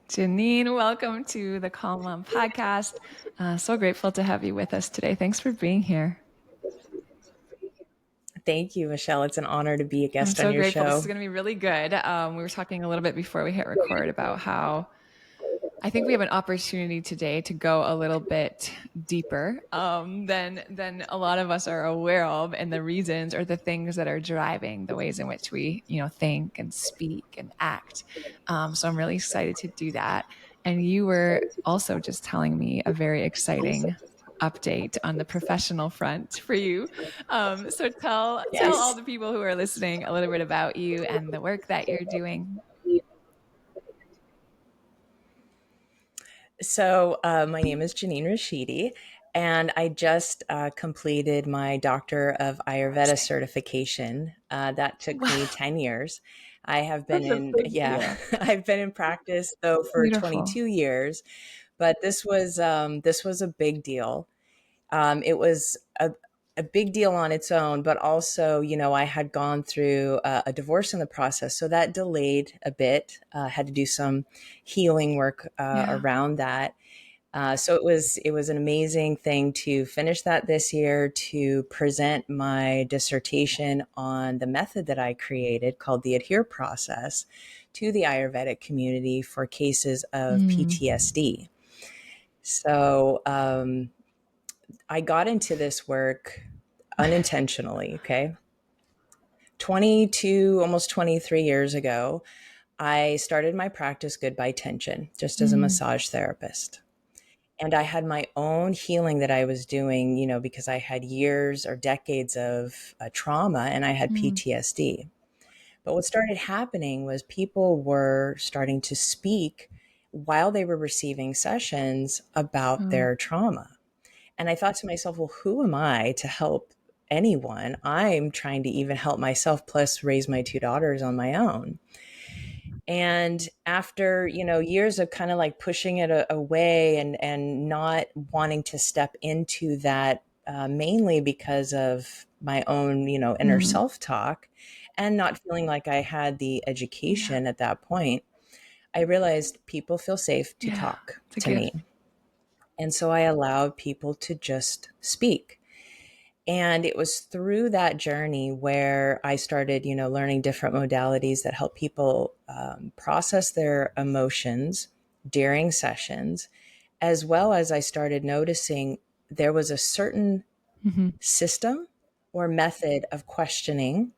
Jeannine, welcome to the Calm Mom podcast. So grateful to have you with us today. Thanks for being here. Thank you, Michelle. It's an honor to be a I'm guest on so your grateful. This is show. going to be really good. We were talking a little bit before we hit record about how I think we have an opportunity today to go a little bit deeper than a lot of us are aware of, and the reasons or the things that are driving the ways in which we, think and speak and act. So I'm really excited to do that. And you were also just telling me a very exciting update on the professional front for you. So tell all Yes. the people who are listening a little bit about you and the work that you're doing. So, my name is Jeannine Rashidi, and I just completed my Doctor of Ayurveda certification. That took me Wow, 10 years. I have been that's a in, big yeah, deal. I've been in practice though for Beautiful. 22 years, but this was a big deal. It was a big deal on its own, but also, I had gone through a divorce in the process. So that delayed a bit, had to do some healing work Yeah. around that. So it was an amazing thing to finish that this year, to present my dissertation on the method that I created called the Adhere process to the Ayurvedic community for cases of Mm. PTSD. So I got into this work unintentionally. Okay. 22, almost 23 years ago, I started my practice Good by Tension just as a Mm. massage therapist. And I had my own healing that I was doing, because I had years or decades of trauma and I had Mm. PTSD. But what started happening was people were starting to speak while they were receiving sessions about Oh. their trauma. And I thought to myself, well, who am I to help anyone? I'm trying to even help myself, plus raise my two daughters on my own. And after, years of kind of like pushing it away and not wanting to step into that, mainly because of my own, inner Mm. self talk and not feeling like I had the Yeah. education at that point, I realized people feel safe to Yeah. talk It's a to me. gift. And so I allowed people to just speak. And it was through that journey where I started, learning different modalities that help people process their emotions during sessions, as well as I started noticing there was a certain Mm-hmm. system or method of questioning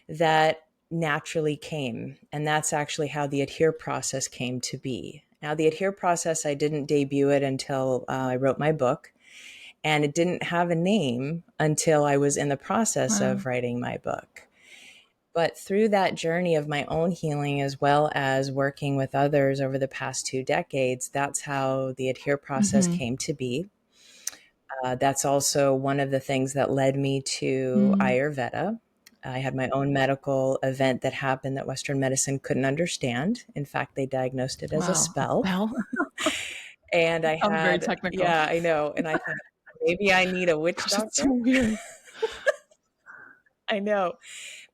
that naturally came. And that's actually how the Adhere process came to be. Now, the Adhere process, I didn't debut it until I wrote my book. And it didn't have a name until I was in the process Wow. of writing my book. But through that journey of my own healing, as well as working with others over the past 2 decades, that's how the Adhere process Mm-hmm. came to be. That's also one of the things that led me to Mm. Ayurveda. I had my own medical event that happened that Western medicine couldn't understand. In fact, they diagnosed it as a Wow. A spell. spell. And I Sounds very had, technical. yeah, I know. And I thought, maybe I need a witch Gosh, it's so doctor. weird. I know.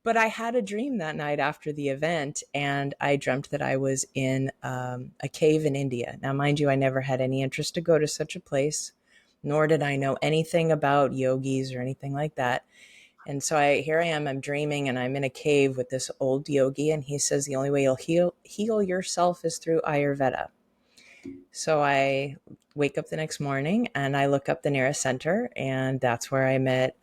But I had a dream that night after the event, and I dreamt that I was in a cave in India. Now, mind you, I never had any interest to go to such a place, nor did I know anything about yogis or anything like that. And so here I am, I'm dreaming, and I'm in a cave with this old yogi, and he says the only way you'll heal yourself is through Ayurveda. So I wake up the next morning and I look up the nearest center, and that's where I met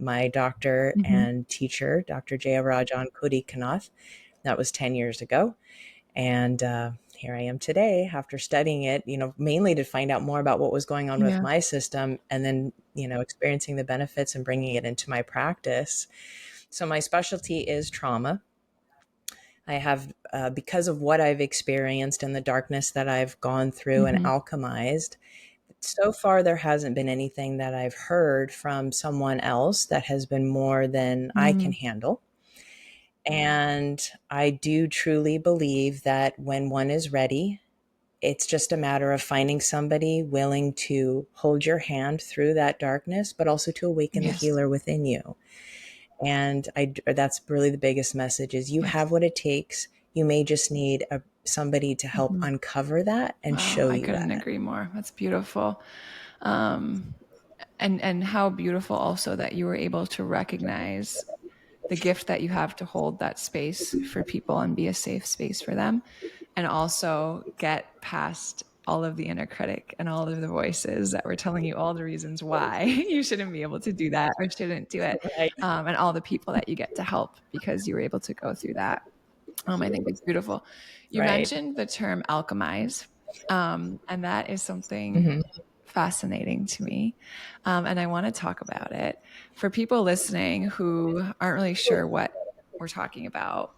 my doctor Mm-hmm. and teacher, Dr. Jayarajan Kodikanath. That was 10 years ago. And here I am today after studying it, mainly to find out more about what was going on with Yeah. my system, and then, experiencing the benefits and bringing it into my practice. So my specialty is trauma. I have, because of what I've experienced and the darkness that I've gone through and Mm-hmm. alchemized, so far there hasn't been anything that I've heard from someone else that has been more than I can Mm. handle. And I do truly believe that when one is ready, it's just a matter of finding somebody willing to hold your hand through that darkness, but also to awaken the Yes. healer within you. And that's really the biggest message: is you Yes. have what it takes. You may just need somebody to help Mhm. uncover that and Wow, show I you couldn't that. agree more. That's beautiful. Um, and how beautiful also that you were able to recognize the gift that you have to hold that space for people and be a safe space for them, and also get past all of the inner critic and all of the voices that were telling you all the reasons why you shouldn't be able to do that or shouldn't do it, Right. and all the people that you get to help because you were able to go through that. I think it's beautiful. You Right. mentioned the term alchemize, and that is something Hmm. fascinating to me. And I want to talk about it. For people listening who aren't really sure what we're talking about,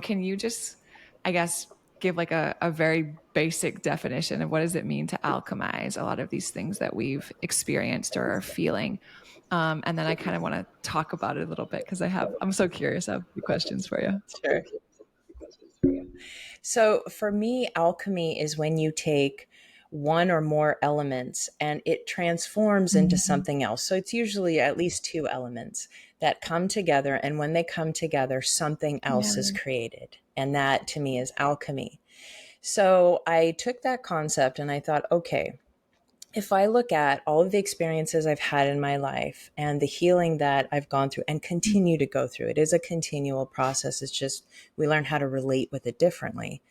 can you just, I guess, give like a very basic definition of what does it mean to alchemize a lot of these things that we've experienced or are feeling? And then I kind of want to talk about it a little bit because I'm so curious. I have a few questions for you. Sure. So for me, alchemy is when you take one or more elements and it transforms into Mhm. something else. So it's usually at least two elements that come together. And when they come together, something else is Yeah. created. And that to me is alchemy. So I took that concept and I thought, okay, if I look at all of the experiences I've had in my life and the healing that I've gone through and continue to go through, it is a continual process. It's just we learn how to relate with it differently.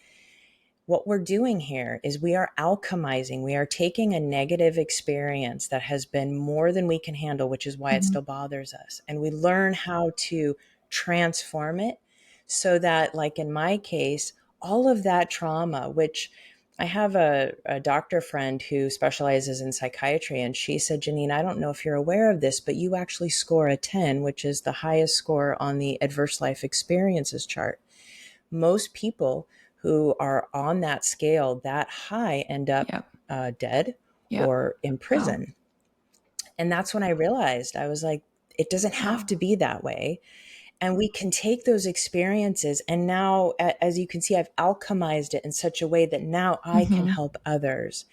What we're doing here is we are alchemizing. We are taking a negative experience that has been more than we can handle, which is why it Mhm. still bothers us. And we learn how to transform it so that, like in my case, all of that trauma, which I have a doctor friend who specializes in psychiatry, and she said, Jeannine, I don't know if you're aware of this, but you actually score a 10, which is the highest score on the adverse life experiences chart. Most people who are on that scale that high end up Yep. dead Yep. or in Wow. prison. And that's when I realized I was like, it doesn't have Wow. to be that way. And we can take those experiences. And now, as you can see, I've alchemized it in such a way that now I can Mhm. help others.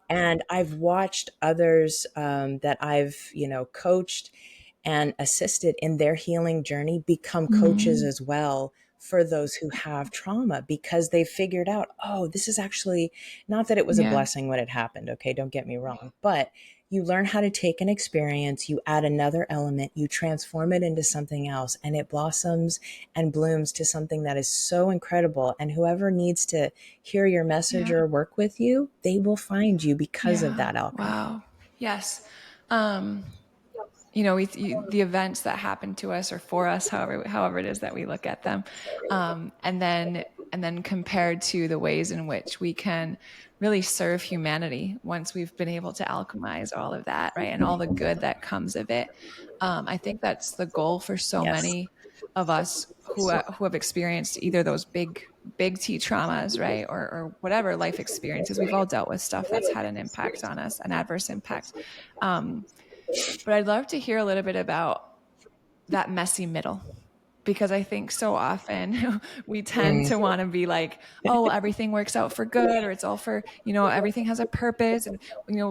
And I've watched others that I've, coached and assisted in their healing journey become coaches Mhm. as well for those who have trauma because they figured out, oh, this is actually not that it was a Yeah. blessing when it happened. Okay, don't get me wrong. But you learn how to take an experience, you add another element, you transform it into something else, and it blossoms and blooms to something that is so incredible. And whoever needs to hear your message Yeah. or work with you, they will find you because of Yeah. that alchemy. Wow. Yes. Um, the events that happen to us or for us, however it is that we look at them, and then compared to the ways in which we can really serve humanity once we've been able to alchemize all of that, right, and all the good that comes of it. I think that's the goal for so Yes. many of us who have experienced either those big T traumas, right, or whatever life experiences. We've all dealt with stuff that's had an impact on us, an adverse impact. Um, but I'd love to hear a little bit about that messy middle because I think so often we tend Mm, to want to be like, oh, well, everything works out for good, or it's all for, everything has a purpose, and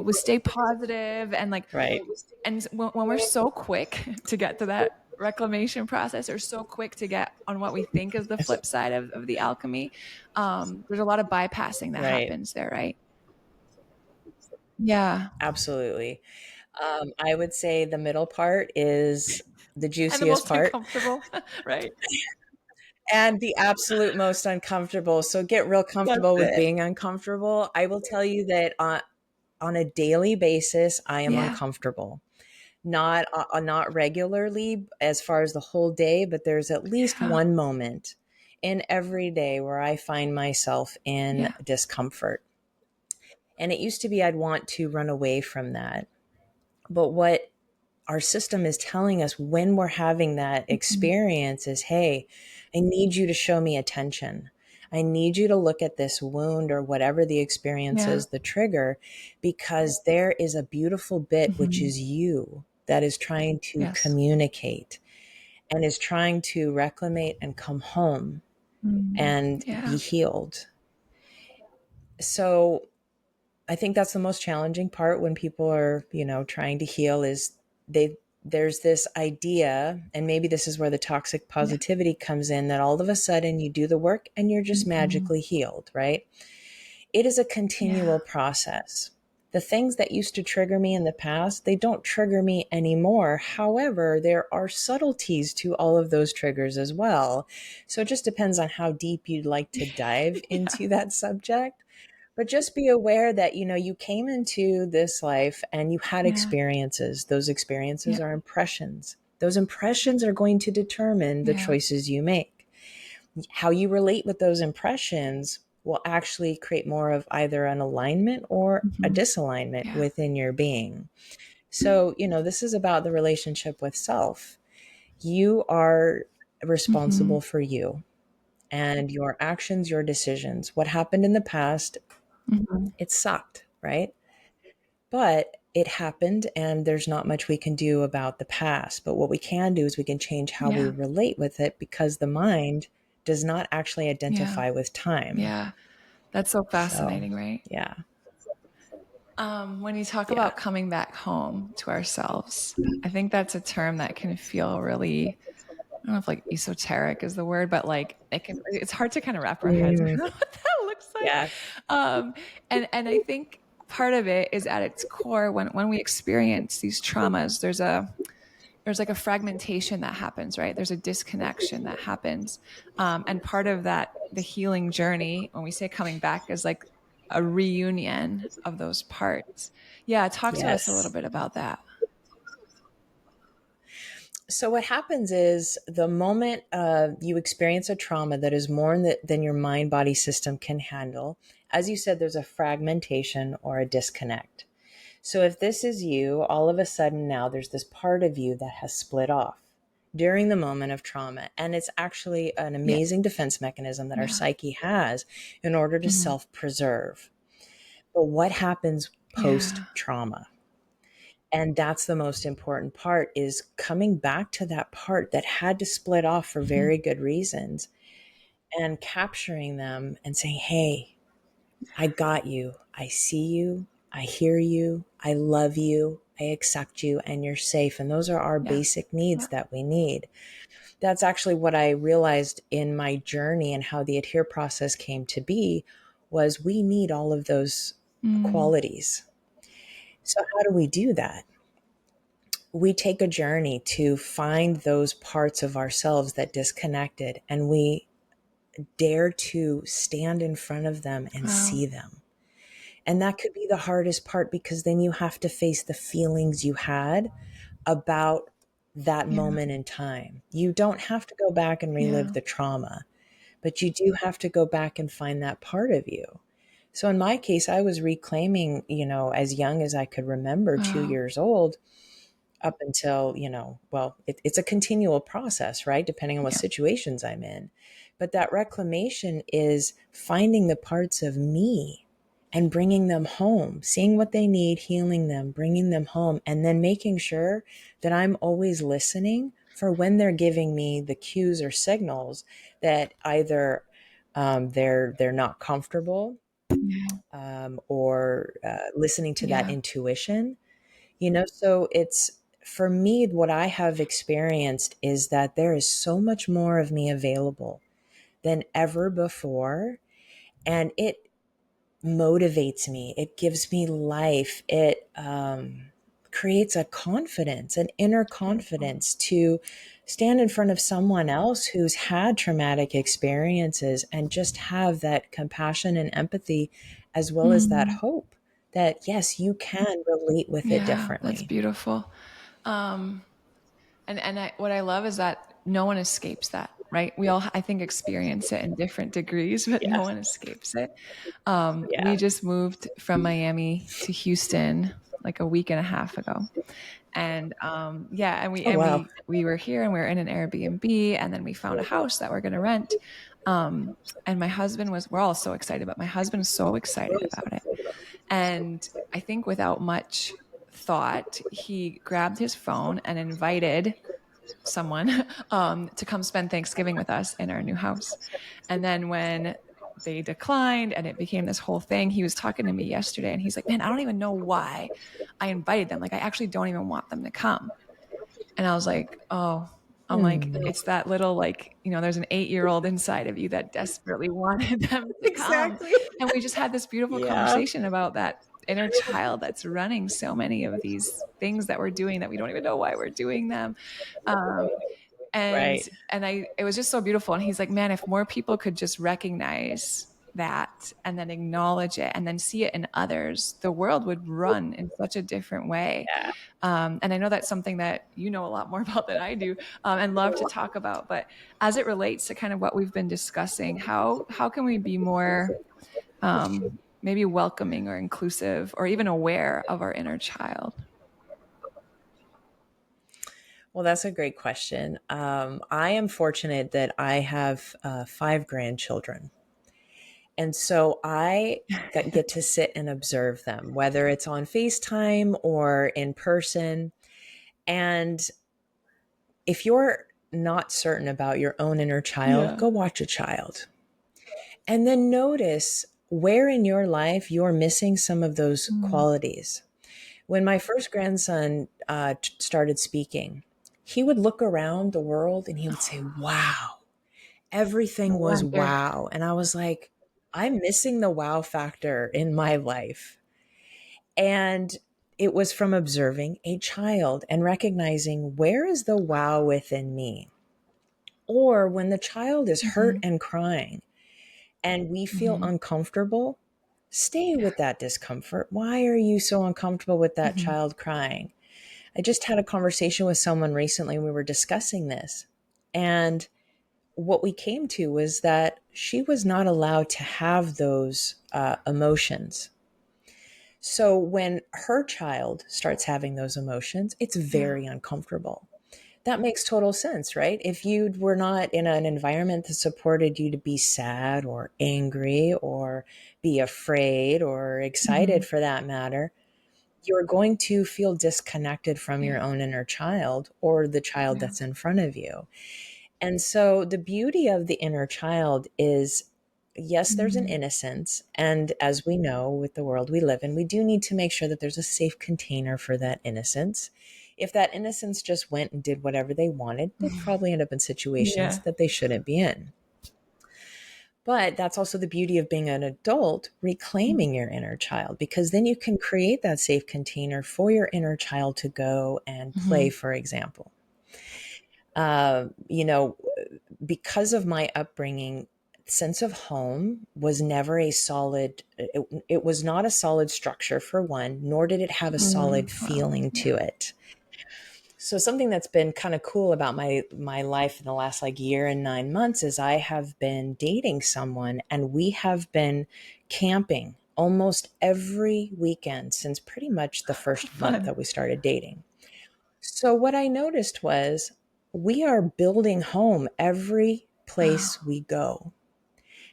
we stay positive, and like, right. and when we're so quick to get to that reclamation process, or so quick to get on what we think is the flip side of the alchemy, there's a lot of bypassing that Right. happens there, right? Yeah. Absolutely. I would say the middle part is the And the juiciest most part uncomfortable, right? and the absolute most uncomfortable. So get real That's comfortable with it. being uncomfortable. I will tell you that on a daily basis, I am Yeah. uncomfortable. Not regularly as far as the whole day, but there's at least Yeah. one moment in every day where I find myself in Yeah. discomfort. And it used to be I'd want to run away from that. But what our system is telling us when we're having that Mhm. experience is, hey, I need you to show me attention. I need you to look at this wound or whatever the experience Yeah. is, the trigger, because there is a beautiful bit, which Mhm. is you, that is trying to Yes. communicate and is trying to reclimate and come home and be Yeah. healed. So I think that's the most challenging part when people are, trying to heal is they there's this idea, and maybe this is where the toxic Yeah. positivity comes in, that all of a sudden you do the work and you're just Mhm. magically healed, right? It is a Yeah. continual process. The things that used to trigger me in the past, they don't trigger me anymore. However, there are subtleties to all of those triggers as well. So it just depends on how deep you'd like to dive Yeah. into that subject. But just be aware that, you came into this life and you had Yeah. experiences. Those experiences Yeah. are impressions. Those impressions are going to determine the Yeah. choices you make. How you relate with those impressions will actually create more of either an alignment or a Mhm. disalignment Yeah. within your being. So, this is about the relationship with self. You are Mhm. responsible for you and your actions, your decisions. What happened in the past, Mhm. it sucked, right? But it happened, and there's not much we can do about the past. But what we can do is we can change how we Yeah. relate with it, because the mind does not actually Yeah. identify with time. Yeah. That's so So, fascinating, right? yeah, When you talk yeah. about coming back home to ourselves, I think that's a term that can feel really, I don't know if like esoteric is the word, but like it's hard to kind of wrap our heads Mm, around what that looks like. yeah. Um, and I think part of it is at its core when we experience these traumas, there's like a fragmentation that happens, right? There's a disconnection that happens. And part of that, the healing journey, when we say coming back, is like a reunion of those parts. Yeah, talk to us a little Yes. bit about that. So what happens is, the moment you experience a trauma that is more than your mind body system can handle, as you said, there's a fragmentation or a disconnect. So if this is you, all of a sudden now there's this part of you that has split off during the moment of trauma. And it's actually an Yeah. amazing defense mechanism that our Yeah. psyche has in order to Hmm. self preserve. But what happens post Yeah. trauma? And that's the most important part, is coming back to that part that had to split off for Hmm. very good reasons, and capturing them and saying, hey, I got you. I see you. I hear you. I love you. I accept you, and you're safe. And those are our Yeah. basic needs Yeah. that we need. That's actually what I realized in my journey, and how the adhere process came to be, was we need all of those Mm. qualities. So how do we do that? We take a journey to find those parts of ourselves that disconnected, and we dare to stand in front of them and Wow. see them. And that could be the hardest part, because then you have to face the feelings you had about that Yeah. moment in time. You don't have to go back and relive Yeah. the trauma, but you do have to go back and find that part of you. So in my case, I was reclaiming, as young as I could remember, two Wow. years old, up until, well, it's a continual process, right? Depending on what Yeah. situations I'm in. But that reclamation is finding the parts of me and bringing them home, seeing what they need, healing them, bringing them home, and then making sure that I'm always listening for when they're giving me the cues or signals that either they're not comfortable, Yeah. or listening to that Yeah. intuition. So it's, for me, what I have experienced is that there is so much more of me available than ever before. And it motivates me. It gives me life. It creates a confidence, an inner Beautiful. confidence to stand in front of someone else who's had traumatic experiences, and just have that compassion and empathy, as well as that Mm. hope that, yes, you can relate with it Yeah, that's differently. beautiful. Um, what I love is that no one escapes that, right? We all, I think, experience it in different degrees, but no Yes. one escapes it. We Yeah. just moved from Miami to Houston like a week and a half ago, and yeah, and we Oh, and wow. we were here and we were in an Airbnb, and then we found a house that we're going to rent. Um, and my husband was, we're all so excited, but my husband's so excited about it, and I think without much thought, he grabbed his phone and invited someone to come spend Thanksgiving with us in our new house. And then when they declined and it became this whole thing, he was talking to me yesterday and he's like, man, I don't even know why I invited them. Like, I actually don't even want them to come. And I was like, oh, I'm like, Hmm. it's that little, like, there's an 8-year-old inside of you that desperately wanted them to come. Exactly. And we just had this beautiful Yeah. conversation about that inner child that's running so many of these things that we're doing that we don't even know why we're doing them. Um, and Right. it was just so beautiful. And he's like, man, if more people could just recognize that and then acknowledge it and then see it in others, the world would run in such a different way. Yeah. And I know that's something that you know a lot more about than I do, and love to talk about. But as it relates to kind of what we've been discussing, how can we be more maybe welcoming or inclusive or even aware of our inner child? Well, that's a great question. I am fortunate that I have 5 grandchildren. And so I get to sit and observe them, whether it's on FaceTime or in person. And if you're not certain about your own inner child, Yeah. go watch a child and then notice where in your life you're missing some of those Mm. qualities. When my first grandson started speaking, he would look around the world and he would say, wow, No everything was wonder. wow. And I was like, I'm missing the wow factor in my life. And it was from observing a child and recognizing where is the wow within me. Or when the child is hurt Mm-hmm. and crying and we feel Mm-hmm. uncomfortable, stay Yeah. with that discomfort. Why are you so uncomfortable with that Mm-hmm. child crying? I just had a conversation with someone recently and we were discussing this. And what we came to was that she was not allowed to have those emotions. So when her child starts having those emotions, it's Yeah. very uncomfortable. That makes total sense, right? If you were not in an environment that supported you to be sad or angry or be afraid or Mm-hmm. excited for that matter, you're going to feel disconnected from Yeah. your own inner child or the child Yeah. that's in front of you. And so the beauty of the inner child is yes, there's an Mm-hmm. innocence. And as we know with the world we live in, we do need to make sure that there's a safe container for that innocence. If that innocence just went and did whatever they wanted, they'd probably end up in situations Yeah. that they shouldn't be in. But that's also the beauty of being an adult, reclaiming your inner child, because then you can create that safe container for your inner child to go and Mm-hmm. play, for example. You know, because of my upbringing, sense of home was never a solid, it was not a solid structure for one, nor did it have a solid Wow. feeling Yeah. to it. So something that's been kind of cool about my life in the last like year and 9 months is I have been dating someone and we have been camping almost every weekend since pretty much the first month Fun. that we started dating. So what I noticed was we are building home every place Wow. we go,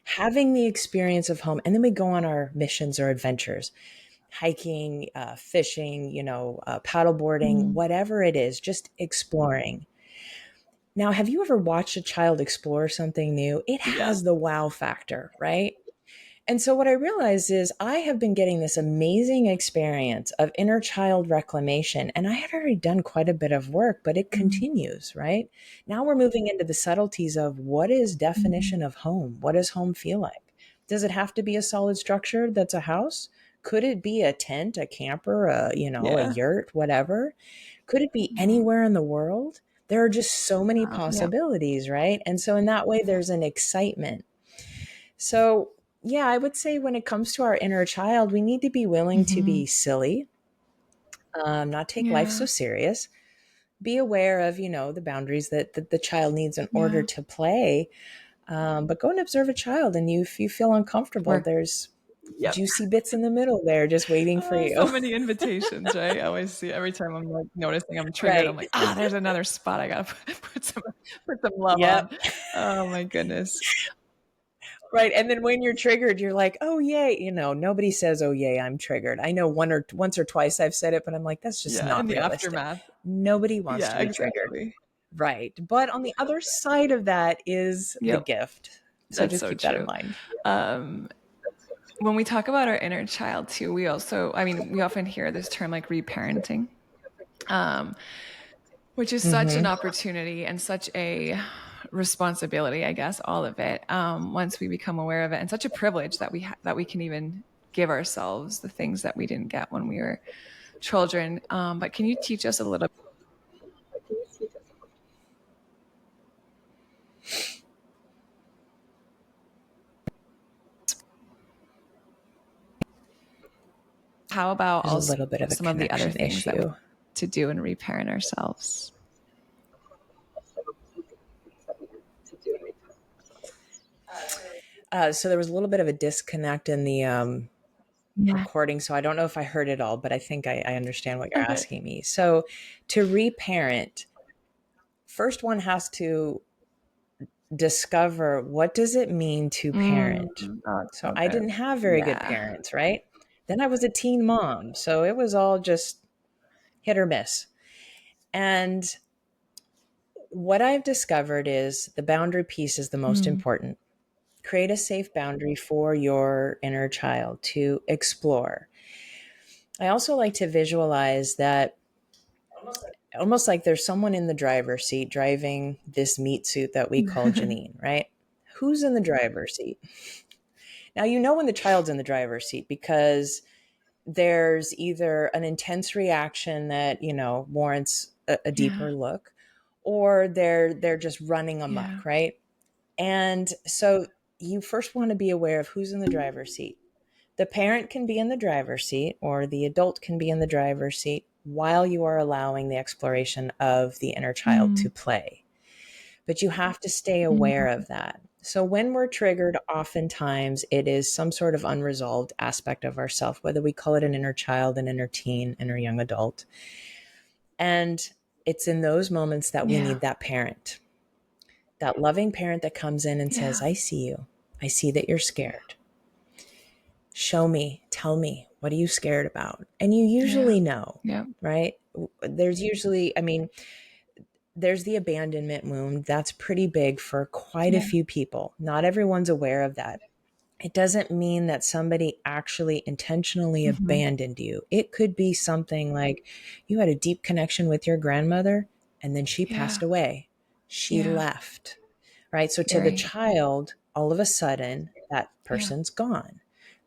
having the experience of home. And then we go on our missions or adventures, hiking, fishing, paddleboarding, Mm. whatever it is, just exploring. Now, have you ever watched a child explore something new? It Yeah. has the wow factor, right? And so what I realized is I have been getting this amazing experience of inner child reclamation. And I had already done quite a bit of work, but it Mm. continues, right? Now we're moving into the subtleties of what is Mm. definition of home? What does home feel like? Does it have to be a solid structure that's a house? Could it be a tent, a camper, a Yeah. yurt, whatever? Could it be Mm. anywhere in the world? There are just so many Wow. Yeah. possibilities, right? And so in that way, there's an excitement. So, yeah, I would say when it comes to our inner child, we need to be willing to Mm-hmm. be silly, not take life so Yeah. serious, be aware of, the boundaries that the child needs in order Yeah. to play. But go and observe a child, and if you feel uncomfortable, Work. there's Yep. juicy bits in the middle there just waiting for Oh, you. so many invitations, right? I always see every time I'm like noticing I'm triggered. I'm Right. like, there's another spot I gotta put some love Yep. on. Oh my goodness. Right. And then when you're triggered, you're like, oh, yay. Nobody says, oh, yay, I'm triggered. I know once or twice I've said it, but I'm like, that's just Yeah, in not the realistic. aftermath. Nobody wants to Yeah, be triggered. exactly. Right. But on the other side of that is the Yep, gift. So that's just so keep that in true. mind. Um, when we talk about our inner child too, we often hear this term like reparenting. Um, which is such an Mm-hmm. opportunity and such a responsibility, I guess, all of it. Once we become aware of it, and such a privilege that that we can even give ourselves the things that we didn't get when we were children. But can you teach us a little how about There's a also little bit of a some of the other connection things that we issue. need to do and reparent ourselves? So there was a little bit of a disconnect in the Yeah. recording, so I don't know if I heard it all, but I think I understand what you're Okay. asking me. So to reparent, first one has to discover, what does it mean to parent? Oh, it's So so I good. didn't have very good Yeah. parents, right? Then I was a teen mom, so it was all just hit or miss. And what I've discovered is the boundary piece is the most Mm. important. Create a safe boundary for your inner child to explore. I also like to visualize that almost like there's someone in the driver's seat driving this meat suit that we call Jeannine, right? Who's in the driver's seat? Now, you know when the child's in the driver's seat because there's either an intense reaction that, warrants a Yeah. deeper look, or they're just running Yeah. amok, right? And so you first want to be aware of who's in the driver's seat. The parent can be in the driver's seat, or the adult can be in the driver's seat while you are allowing the exploration of the inner child to Mm. play. But you have to stay aware Mm. of that. So when we're triggered, oftentimes it is some sort of unresolved aspect of ourself, whether we call it an inner child, an inner teen, inner young adult. And it's in those moments that we Yeah. need that parent, that loving parent that comes in and says, Yeah. I see you. I see that you're scared. Show me, tell me, what are you scared about? And you Yeah. usually know, Yeah. right? There's usually, I mean, there's the abandonment wound. That's pretty big for quite a Yeah. few people. Not everyone's aware of that. It doesn't mean that somebody actually intentionally Mm-hmm. abandoned you. It could be something like you had a deep connection with your grandmother and then she Yeah. passed away. She Yeah. left, right? So to the Right. child, all of a sudden, that Yeah. person's gone.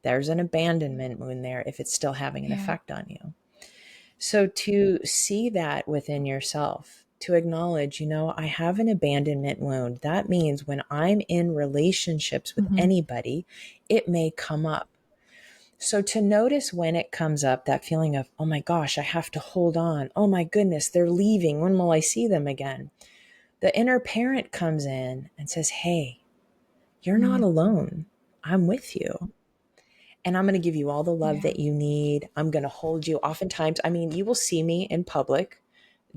There's an abandonment wound there if it's still having an Yeah. effect on you. So to see that within yourself, to acknowledge, I have an abandonment wound. That means when I'm in relationships with Mm-hmm. anybody, it may come up. So to notice when it comes up, that feeling of, oh my gosh, I have to hold on. Oh my goodness, they're leaving. When will I see them again? The inner parent comes in and says, hey, you're not Mm. alone. I'm with you. And I'm going to give you all the love Yeah. that you need. I'm going to hold you. Oftentimes, I mean, you will see me in public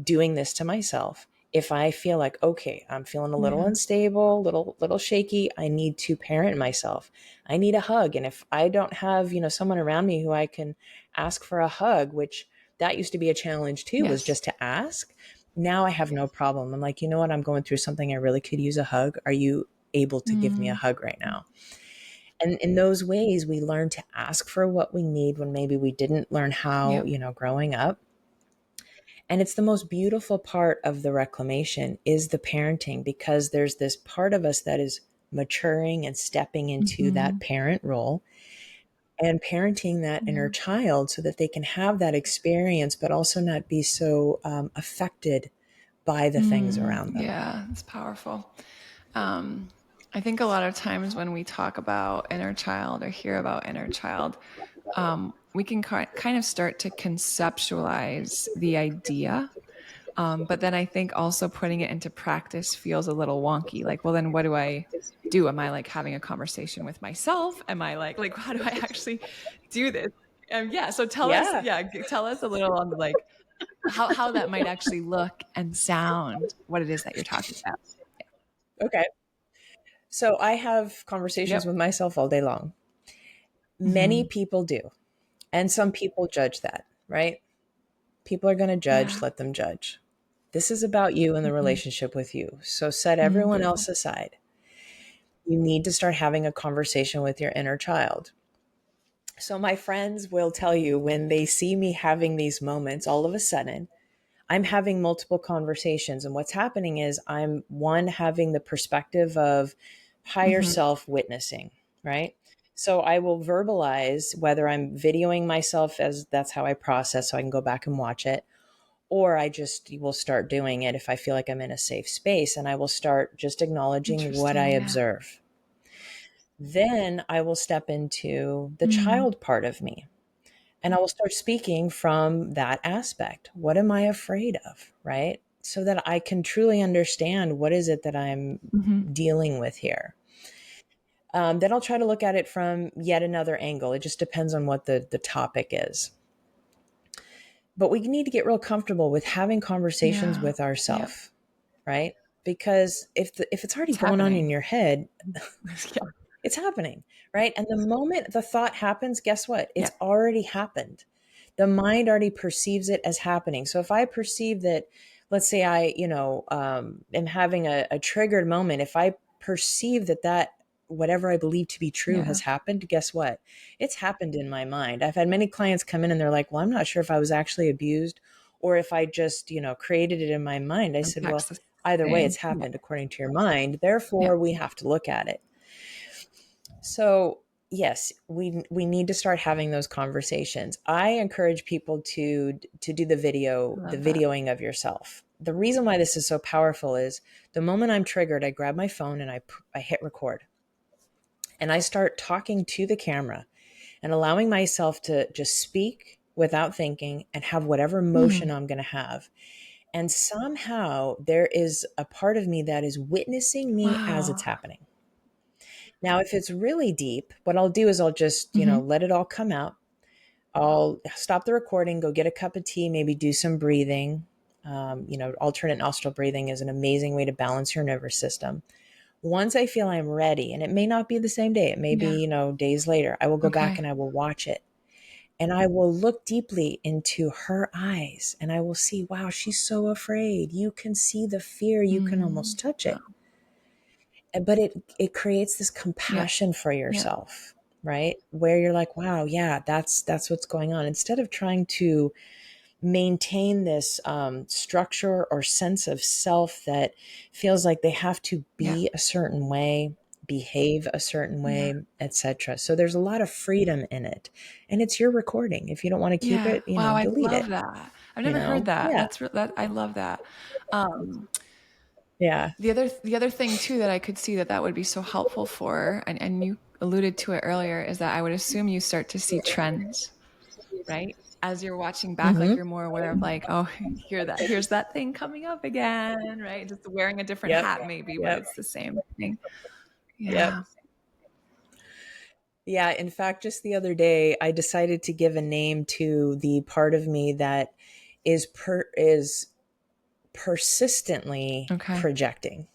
doing this to myself. If I feel like, okay, I'm feeling a little Yeah. unstable, little shaky, I need to parent myself. I need a hug. And if I don't have, someone around me who I can ask for a hug, which that used to be a challenge too, was Yes. just to ask. Now I have no problem. I'm like, you know what? I'm going through something. I really could use a hug. Are you able to give me a Mm. hug right now? And in those ways, we learn to ask for what we need when maybe we didn't learn how, Yep. growing up. And it's the most beautiful part of the reclamation is the parenting, because there's this part of us that is maturing and stepping into Mm-hmm. that parent role and parenting that inner Yeah. child so that they can have that experience, but also not be so affected by the things Mm. around them. Yeah. It's powerful. Um, I think a lot of times when we talk about inner child or hear about inner child, we can kind of start to conceptualize the idea. But then I think also putting it into practice feels a little wonky. Like, well, then what do I do? Am I like having a conversation with myself? Am I like how do I actually do this? Yeah. So tell us, Yeah. yeah, tell us a little on like how that might actually look and sound, what it is that you're talking about. Okay. So I have conversations Yep. with myself all day long. Many Hmm. people do. And some people judge that, right? People are going to judge, Yeah. let them judge. This is about you and the Hmm. relationship with you. So set everyone Beautiful. else aside. You need to start having a conversation with your inner child. So my friends will tell you when they see me having these moments, all of a sudden, I'm having multiple conversations. And what's happening is I'm one having the perspective of higher Mm-hmm. self witnessing, right? So I will verbalize whether I'm videoing myself, as that's how I process, so I can go back and watch it, or I just will start doing it if I feel like I'm in a safe space, and I will start just acknowledging what I Interesting. Yeah. observe. Then I will step into the Mm. child part of me, and I will start speaking from that aspect. What am I afraid of, right? So that I can truly understand what is it that I'm Mm-hmm. dealing with here. Then I'll try to look at it from yet another angle. It just depends on what the topic is. But we need to get real comfortable with having conversations Yeah. with Yep. ourselves, right? Because if it's already It's going on in happening. your head, Yeah. it's happening, right? And the moment the thought happens, guess what? It's Yep. already happened. The mind already perceives it as happening. So if I perceive that, let's say I, am having a triggered moment, if I perceive that whatever I believe to be true Yeah. has happened, guess what? It's happened in my mind. I've had many clients come in and they're like, well, I'm not sure if I was actually abused or if I just, created it in my mind. I said, well, Impacts the either way, same. it's Yeah. happened according to your mind. Yeah. Therefore, we have to look at it. So, yes, we need to start having those conversations. I encourage people to do I the love that. videoing of yourself. The reason why this is so powerful is the moment I'm triggered, I grab my phone and I hit record. And I start talking to the camera and allowing myself to just speak without thinking and have whatever emotion Mm. I'm going to have. And somehow there is a part of me that is witnessing me as it's Wow. happening. Now, if it's really deep, what I'll do is I'll just, Mm-hmm. let it all come out. I'll stop the recording, go get a cup of tea, maybe do some breathing. Alternate nostril breathing is an amazing way to balance your nervous system. Once I feel I'm ready, and it may not be the same day, it may Yeah. be, days later, I will go back Okay. and I will watch it. And I will look deeply into her eyes and I will see, wow, she's so afraid. You can see the fear, you can Mm. almost touch Wow. it. But it creates this Yeah. compassion for Yeah. yourself, right? Where you're like, wow, yeah, that's what's going on. Instead of trying to maintain this structure or sense of self that feels like they have to Yeah. be a certain way, behave a certain Yeah. way, etc. So there's a lot of freedom in it, and it's your recording. If you don't want to keep Yeah. it, Wow. I delete love it. that. I've never heard that. Yeah, That I love that. Um, yeah. the other thing too that I could see that would be so helpful for, and you alluded to it earlier, is that I would assume you start to see trends, right? As you're watching back, like Mm-hmm. you're more aware of like, oh, here's that thing coming up again, right? Just wearing a different Yep. hat maybe, but Yep. it's the same thing. Yep. Yeah. Yeah, in fact, just the other day, I decided to give a name to the part of me that is persistently Okay. projecting.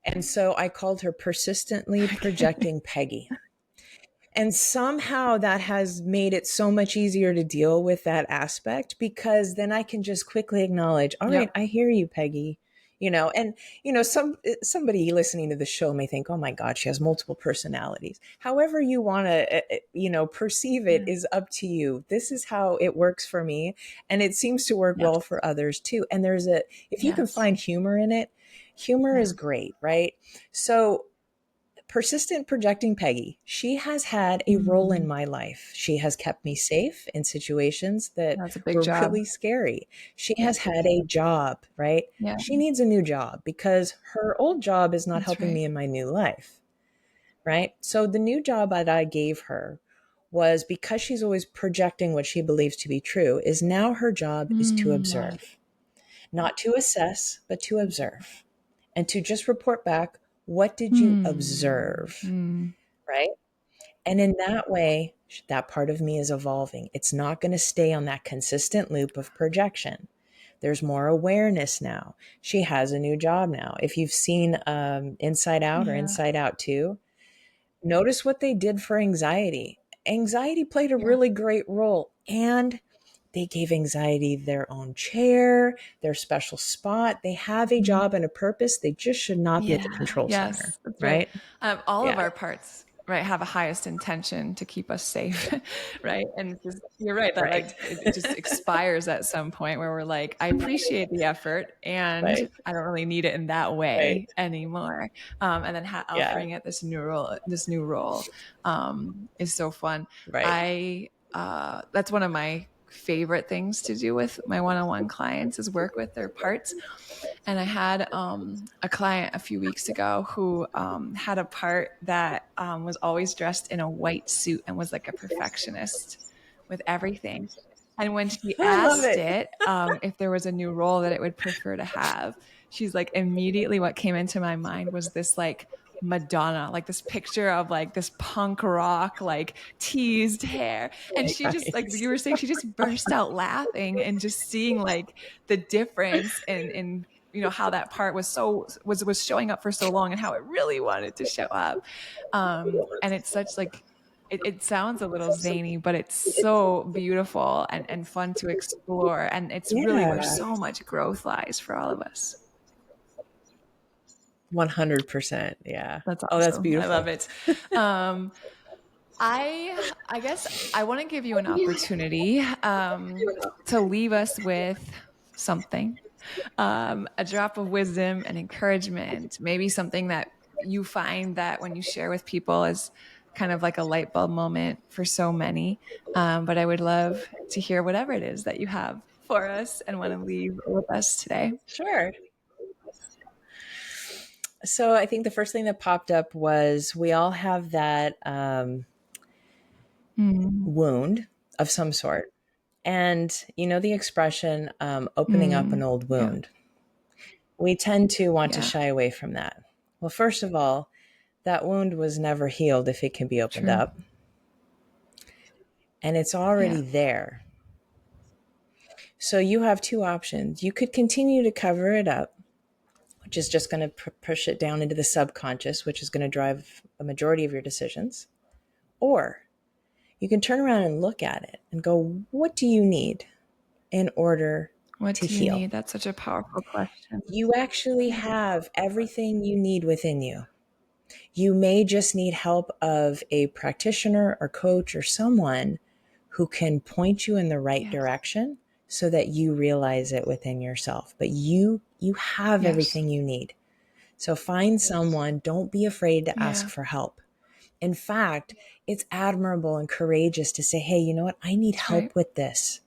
And so I called her persistently Okay. projecting Peggy. And somehow that has made it so much easier to deal with that aspect because then I can just quickly acknowledge, all right, Yep. I hear you, Peggy. And somebody listening to the show may think, oh my God, she has multiple personalities. However you want to, perceive it Yeah. is up to you. This is how it works for me. And it seems to work Yes. well for others too. And if you can Yes. find humor in it, humor Yeah. is great, right? So persistent projecting Peggy, she has had a role in Mm. my life. She has kept me safe in situations that That's a big were job. really scary. She Yeah. has had a job, right? Yeah. She needs a new job because her old job is not That's helping right. me in my new life, right? So the new job that I gave her was because she's always projecting what she believes to be true, is now her job is to Mm. observe, not to assess, but to observe and to just report back, what did you Mm. observe, Mm. right? And in that way, that part of me is evolving. It's not going to stay on that consistent loop of projection. There's more awareness now. She has a new job now. If you've seen Inside Out or Yeah. Inside Out 2, notice what they did for anxiety. Anxiety played a Yeah. really great role. And they gave anxiety their own chair, their special spot. They have a Mhm. job and a purpose. They just should not be at the Yeah. control center, Yes. That's right. right? All of Yeah. our parts. right, have a highest intention to keep us safe, right? And just, you're right that Right. like it just expires at some point where we're like, I appreciate the effort and Right. I don't really need it in that Right. way anymore. And then Yeah. offering it this new role, is so fun. Right. I That's one of my favorite things to do with my one-on-one clients is work with their parts. And I had a client a few weeks ago who had a part that was always dressed in a white suit and was like a perfectionist with everything. And when she I love asked it. it if there was a new role that it would prefer to have, she's like, immediately what came into my mind was this like Madonna, like this picture of like this punk rock, like teased hair. And she just, like Nice. you were saying, she just burst out laughing and just seeing like the difference in how that part was showing up for so long and how it really wanted to show up. And it's such like it sounds a little zany, but it's so beautiful and fun to explore. And it's really where Yeah. so much growth lies for all of us. 100%. Yeah. That's Oh, that's awesome. I love beautiful. it. Um, I guess I want to give you an opportunity to leave us with something, a drop of wisdom and encouragement, maybe something that you find that when you share with people is kind of like a light bulb moment for so many. But I would love to hear whatever it is that you have for us and want to leave with us today. Sure. So I think the first thing that popped up was we all have that Mm, wound of some sort. And you know the expression opening up an old yeah, wound. We tend to want to yeah, shy away from that. Well, first of all, that wound was never healed if it can be opened true. up, and it's Yeah, already there. So you have two options. You could continue to cover it up, which is just going to push it down into the subconscious, which is going to drive a majority of your decisions. Or you can turn around and look at it and go, what do you need in order what to do you heal? need? That's such a powerful question. You actually Yeah. have everything you need within you. You may just need help of a practitioner or coach or someone who can point you in the right Yes. direction so that you realize it within yourself. But you have Yes. everything you need. So find someone, don't be afraid to ask Yeah. for help. In fact, it's admirable and courageous to say, "Hey, you know what? I need That's right. help with this."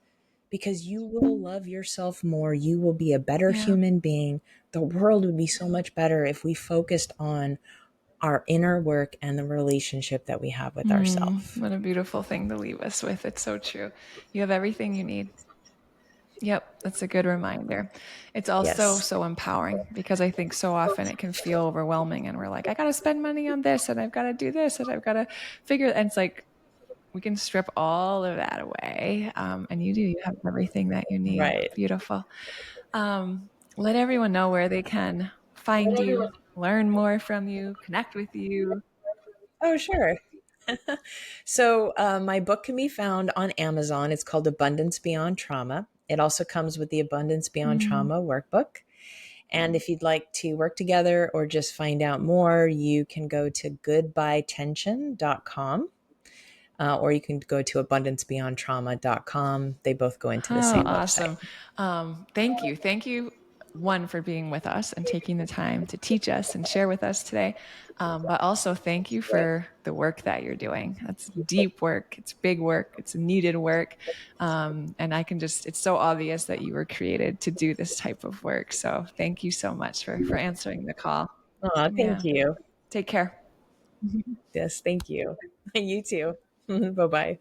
Because you will love yourself more. You will be a better Yeah. human being. The world would be so much better if we focused on our inner work and the relationship that we have with ourselves. What a beautiful thing to leave us with. It's so true. You have everything you need. Yep, that's a good reminder. It's also Yes. so empowering because I think so often it can feel overwhelming and we're like, I got to spend money on this and I've got to do this and I've got to figure. And it's like, we can strip all of that away. And you do, you have everything that you need. Right. Beautiful. Let everyone know where they can find you, learn more from you, connect with you. Oh, sure. So, my book can be found on Amazon. It's called Abundance Beyond Trauma. It also comes with the Abundance Beyond Mm. Trauma workbook. And if you'd like to work together or just find out more, you can go to goodbyetension.com or you can go to abundancebeyondtrauma.com. They both go into the Oh, same website. awesome. Thank you. Thank you, one, for being with us and taking the time to teach us and share with us today. But also, thank you for the work that you're doing. That's deep work, it's big work, it's needed work. And I can just, it's so obvious that you were created to do this type of work. So thank you so much for answering the call. Oh, thank Yeah. you. Take care. Yes, thank you. You too. Bye bye.